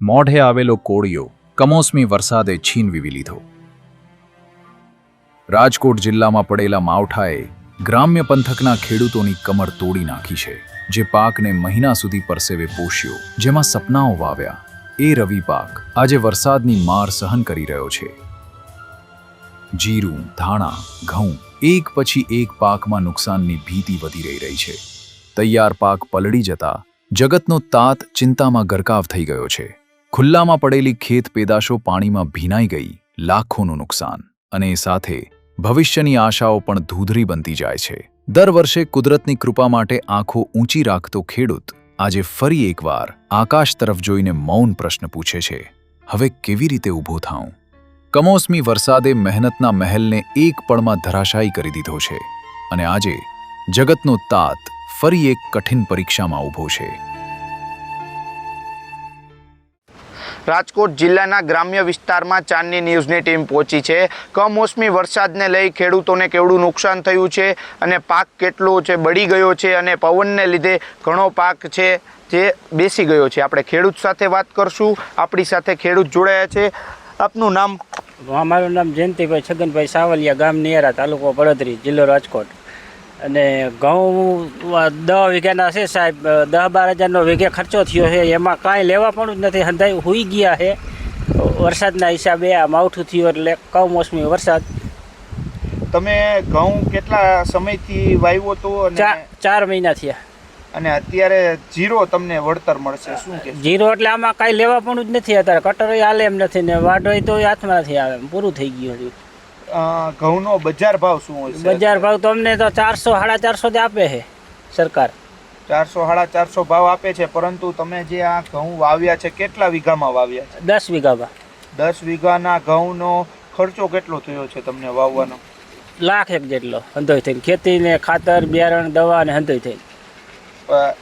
મોઢે આવેલો કોળિયો કમોસમી વરસાદે છીનવી લીધો। રાજકોટ જિલ્લામાં પડેલા માવઠાએ ગ્રામ્ય પંથકના ખેડૂતોની કમર તોડી નાખી છે। જે પાકને મહિના સુધી પરસેવે પોષ્યો, જેમાં સપનાઓ વાવ્યા, એ રવિ પાક આજે વરસાદની માર સહન કરી રહ્યો છે। જીરું, ધાણા, ઘઉં એક પછી એક પાકમાં નુકસાનની ભીતિ વધી રહી છે। તૈયાર પાક પલળી જતા જગતનો તાત ચિંતામાં ગરકાવ થઈ ગયો છે। ખુલ્લામાં પડેલી ખેત પેદાશો પાણીમાં ભીનાઈ ગઈ, લાખોનું નુકસાન, અને સાથે ભવિષ્યની આશાઓ પણ ધૂધરી બનતી જાય છે। દર વર્ષે કુદરતની કૃપા માટે આંખો ઊંચી રાખતો ખેડૂત આજે ફરી એકવાર આકાશ તરફ જોઈને મૌન પ્રશ્ન પૂછે છે, હવે કેવી રીતે ઊભો થાઉં? કમોસમી વરસાદે મહેનતના મહેલને એક પળમાં ધરાશાયી કરી દીધો છે, અને આજે જગતનો તાત ફરી એક કઠિન પરીક્ષામાં ઊભો છે। રાજકોટ જિલ્લાના ગ્રામ્ય વિસ્તારમાં ચાંદની ન્યૂઝની ટીમ પહોંચી છે। કમોસમી વરસાદને લઈ ખેડૂતોને કેવડું નુકસાન થયું છે અને પાક કેટલો છે બળી ગયો છે, અને પવનને લીધે ઘણો પાક છે જે બેસી ગયો છે। આપણે ખેડૂત સાથે વાત કરશું। આપણી સાથે ખેડૂત જોડાયા છે। આપનું નામ? મારું નામ જયંતિભાઈ છગનભાઈ સાવલિયા, ગામ નિયારા, તાલુકો પડદરી, જિલ્લો રાજકોટ। અને ઘઉં 10 વીઘાના છે સાહેબ, 10-12 હજારનો વીઘે ખર્ચો થયો છે। એમાં કાંઈ લેવા પણ જ નથી, હંધાઈ હુઈ ગયા છે વરસાદના હિસાબે। આ માવઠું થયું એટલે કમોસમી વરસાદ। તમે ઘઉં કેટલા સમયથી વાવ્યો તો? 4 મહિના થયા। અને અત્યારે જીરો તમને વળતર મળશે, શું કે? જીરો એટલે આમાં કાંઈ લેવા પણ જ નથી અત્યારે, કટરોય હાલે એમ નથી ને વાઢોય તો હાથમાં નથી આવે, પૂરું થઈ ગયું છે। ઘઉંનો બજાર ભાવ શું હોય છે? બજાર ભાવ તો અમને તો 400-450 આપે છે સરકાર। 400-450 ભાવ આપે છે, પરંતુ તમે જે આ ઘઉં વાવ્યા છે કેટલા વીઘામાં વાવ્યા છે? 10 વીઘામાં। 10 વીઘાના ઘઉંનો ખર્ચો કેટલો થયો છે તમને વાવવાનો? 1 લાખ જેટલો હંધોઈ થઈને, ખેતીને ખાતર, બિયારણ, દવા અને હંધોઈ થઈને।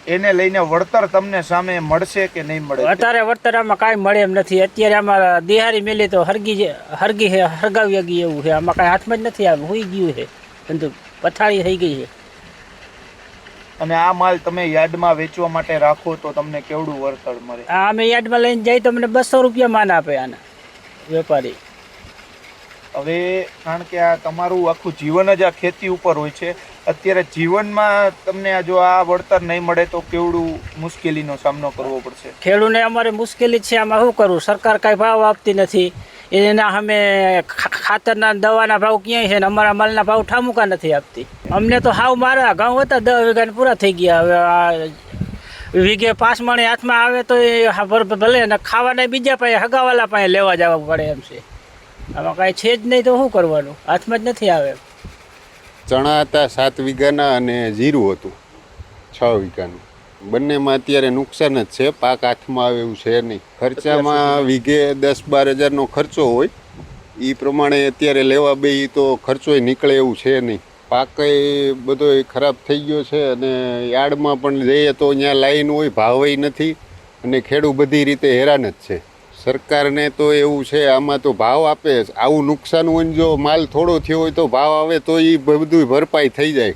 એને લઈને વળતર તમને સામે મળશે કે નહીં મળે? અત્યારે વળતર આમાં કાંઈ મળે એમ નથી। અત્યારે આમાં દિહારી મેલી તો હરગાવી ગઈ એવું છે, આમાં કાંઈ હાથમાં જ નથી આવે, હોઈ ગયું છે બધું, પથારી થઈ ગઈ છે। અને આ માલ તમે યાર્ડમાં વેચવા માટે રાખો તો તમને કેવડું વળતર મળે? અમે યાર્ડમાં લઈને જઈએ તો અમને 200 રૂપિયા માન આપે આના વેપારી। હવે કારણ કે આ તમારું આખું જીવન જ આ ખેતી ઉપર હોય છે, અત્યારે જીવનમાં તમને જો આ વળતર નહીં મળે તો કેવડું મુશ્કેલીનો સામનો કરવો પડશે? ખેડૂતને અમારે મુશ્કેલી છે, આમાં શું કરવું? સરકાર કાંઈ ભાવ આપતી નથી, એના અમે ખાતરના દવાના ભાવ ક્યાંય છે ને અમારા માલના ભાવ ઠામુકા નથી આપતી। અમને તો હાવ મારા ઘઉં હતા 10 વીઘાને પૂરા થઈ ગયા। હવે આ વીઘે 5 મણ હાથમાં આવે તો એ ભલે ને ખાવાના બીજા પાસે હગાવાલા પાસે લેવા જવા પડે એમ છે। આમાં કાંઈ છે જ નહીં તો શું કરવાનું? હાથમાં જ નથી આવે। ચણા હતા 7 વીઘાના અને જીરું હતું 6 વીઘાનું, બંનેમાં અત્યારે નુકસાન જ છે, પાક હાથમાં આવે એવું છે નહીં। ખર્ચામાં વીઘે 10-12 હજારનો ખર્ચો હોય, એ પ્રમાણે અત્યારે લેવા બે તો ખર્ચોય નીકળે એવું છે નહીં। પાક બધો ખરાબ થઈ ગયો છે, અને યાર્ડમાં પણ જઈએ તો ત્યાં લાઈન હોય, ભાવય નથી, અને ખેડૂત બધી રીતે હેરાન જ છે। સરકારને તો એવું છે, આમાં તો ભાવ આપે, આવું નુકસાન હોય ને જો માલ થોડો થયો હોય તો ભાવ આવે તો એ બધું ભરપાઈ થઈ જાય।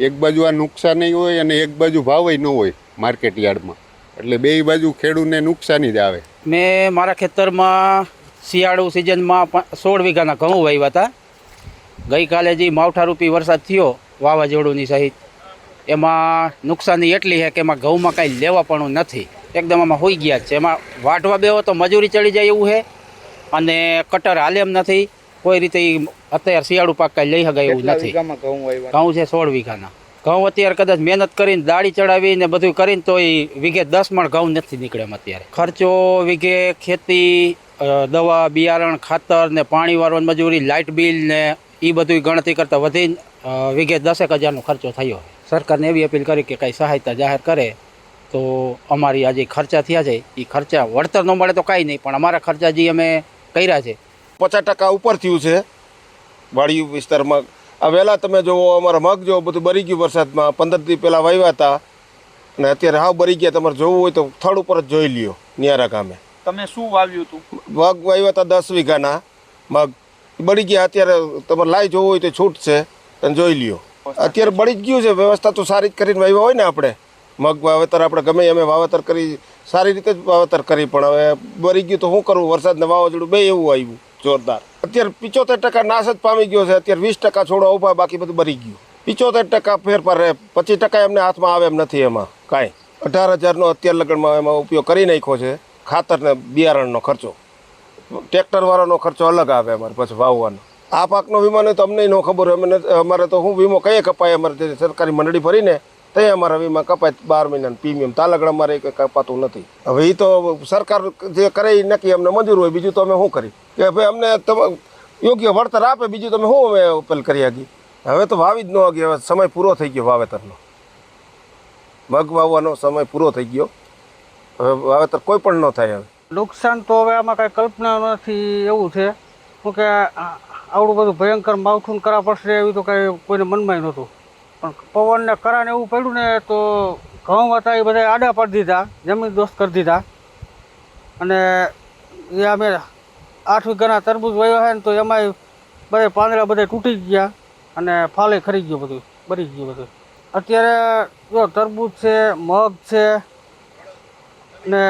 એક બાજુ આ નુકસાન હોય અને એક બાજુ ભાવય ન હોય માર્કેટ યાર્ડમાં, એટલે બે બાજુ ખેડૂતને નુકસાની જ આવે। મેં મારા ખેતરમાં શિયાળુ સિઝનમાં 16 વીઘાના ઘઉં વાવ્યા હતા। ગઈકાલે જે માવઠારૂપી વરસાદ થયો વાવાઝોડુંની સહિત, એમાં નુકસાની એટલી છે કે એમાં ઘઉંમાં કાંઈ લેવા પણ નથી, એકદમ આમાં હોઈ ગયા છે। એમાં વાઢવા બેવો તો મજૂરી ચડી જાય એવું છે, અને કટર હાલે એમ નથી, કોઈ રીતે અત્યારે શિયાળુ પાક કાંઈ લઈ શકાય એવું નથી। ઘઉં છે 16 વીઘાના। ઘઉં અત્યારે કદાચ મહેનત કરીને દાળી ચડાવીને બધું કરીને તો એ વીઘે 10 મણ ઘઉં નથી નીકળે એમ અત્યારે। ખર્ચો વીઘે ખેતી, દવા, બિયારણ, ખાતર ને પાણી વાળવાની મજૂરી, લાઇટ બિલ ને એ બધું ગણતરી કરતાં વધીને વીઘે 10 હજારનો ખર્ચો થયો। સરકારને એવી અપીલ કરી કે કાંઈ સહાયતા જાહેર કરે તો અમારી આ જે ખર્ચા થયા છે એ ખર્ચા વળતર ન મળે તો કાંઈ નહીં, પણ અમારા ખર્ચા જે અમે કર્યા છે 50% ઉપર થયું છે વાડી વિસ્તારમાં। આ વહેલા તમે જુઓ, અમારા મગ જો બધું બરી ગયું વરસાદમાં, 15 દી પહેલાં વાવ્યા હતા અને અત્યારે હાવ બરી ગયા। તમારે જોવું હોય તો થડ ઉપર જ જોઈ લ્યો નિયારા ગામે। તમે શું વાવ્યું હતું? મગ વાવ્યા હતા 10 વીઘાના, મગ બળી ગયા। અત્યારે તમારે લાઈ જોવું હોય તો છૂટ છે, તમે જોઈ લ્યો। અત્યારે બળી જ ગયું છે, વ્યવસ્થા તો સારી જ કરીને વાવ્યા હોય ને આપણે મગ વાવેતર આપણે ગમે એમ વાવેતર કરી સારી રીતે જ વાવેતર કરી, પણ હવે બરી ગયું તો શું કરવું? વરસાદ ને વાવાઝોડું બે એવું આવ્યું જોરદાર. અત્યારે 75% નાશ જ પામી ગયો છે. અત્યારે 20% છોડો ઉભા, બાકી બધું બરી ગયું. 75% ફેરફાર રહે, 25% એમને હાથમાં આવે એમ નથી. એમાં કાંઈ 18,000નો અત્યાર લગનમાં એમાં ઉપયોગ કરી નાખ્યો છે. ખાતર ને બિયારણનો ખર્ચો, ટ્રેક્ટરવાળાનો ખર્ચો અલગ આવે અમારે પછી વાવવાનો. આ પાકનો વીમાનો તો અમને ન ખબર હોય. અમારે તો શું વીમો કઈ કપાય? અમારે સરકારી મંડળી ભરીને ત્યાં અમારા વીમા કપાય 12 મહિનાનું પ્રીમિયમ. તાલગડ અમારે કંઈ કપાતું નથી. હવે એ તો સરકાર જે કરે એ નક્કી અમને મંજૂર હોય. બીજું તો અમે શું કરી કે ભાઈ અમને યોગ્ય વળતર આપે, બીજું તમે શું અમે અપીલ કરી આગી? હવે તો વાવી જ ન આગી. હવે સમય પૂરો થઈ ગયો વાવેતરનો. મગ વાવવાનો સમય પૂરો થઈ ગયો. હવે વાવેતર કોઈ પણ ન થાય. હવે નુકસાન તો હવે આમાં કાંઈ કલ્પના નથી. એવું છે શું કે આવડું બધું ભયંકર માવઠું કરવા પડશે એવી તો કાંઈ કોઈને મનમાં નહોતું. પણ પવનને કરાને એવું પડ્યું ને તો ઘઉં હતા એ બધા આડા પાડી દીધા, જમીન દોસ્ત કરી દીધા. અને એ અમે 8 વીઘાના તરબૂચ વાવ્યા છે ને તો એમાંય બધા પાંદડા બધા તૂટી ગયા અને ફાલે ખરી ગયું, બધું બરી ગયું બધું. અત્યારે જો તરબૂચ છે, મગ છે ને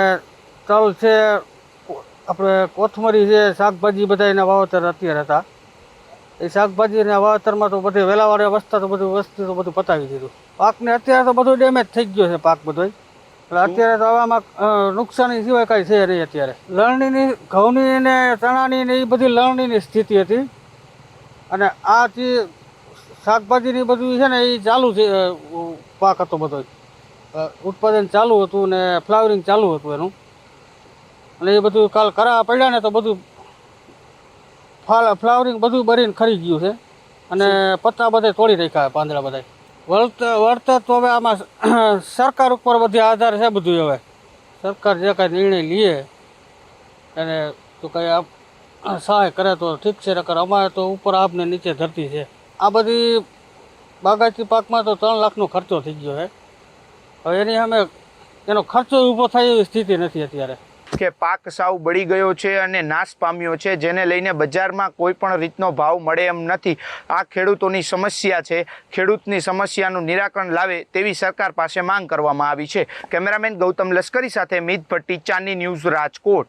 તલ છે, આપણે કોથમરી છે, શાકભાજી બધા એના વાવેતર અત્યારે હતા. એ શાકભાજીના વાવેતરમાં તો બધે વેલાવાળે વસ્તુ તો બધું પતાવી દીધું. પાકને અત્યારે તો બધું ડેમેજ થઈ ગયો છે પાક બધો. એટલે અત્યારે તો આવામાં નુકસાની સિવાય કાંઈ છે નહીં. અત્યારે લણણીની, ઘઉંની ને ચણાની ને એ બધી લણણીની સ્થિતિ હતી. અને આ જે શાકભાજીની બધું છે ને એ ચાલુ છે, પાક હતો બધો, ઉત્પાદન ચાલુ હતું ને ફ્લાવરિંગ ચાલુ હતું એનું. અને એ બધું કાલ કરા પડ્યા ને તો બધું ફ્લાવરિંગ બધું બરીને ખરી ગયું છે. અને પત્તા બધા તોડી રાખ્યા, પાંદડા બધા. વળતર તો હવે આમાં સરકાર ઉપર બધી આધાર છે બધું. હવે સરકાર જે કાંઈ નિર્ણય લે અને તો કાંઈ સહાય કરે તો ઠીક છે, નકર અમારે તો ઉપર આપને નીચે ધરતી છે. આ બધી બાગાયતી પાકમાં તો 3 લાખનો ખર્ચો થઈ ગયો છે. હવે એની સામે એનો ખર્ચો ઊભો થાય એવી સ્થિતિ નથી અત્યારે. કે પાક સાવ બળી ગયો છે અને નાશ પામ્યો છે, જેને લઈને બજારમાં કોઈ પણ રીતનો ભાવ મળે એમ નથી. આ ખેડૂતોની સમસ્યા છે. ખેડૂતની સમસ્યાનું નિરાકરણ લાવે તેવી સરકાર પાસે માંગ કરવામાં આવી છે. કેમેરામેન ગૌતમ લશ્કરી સાથે મિત ભટ્ટી, ચાંદની ન્યૂઝ, રાજકોટ.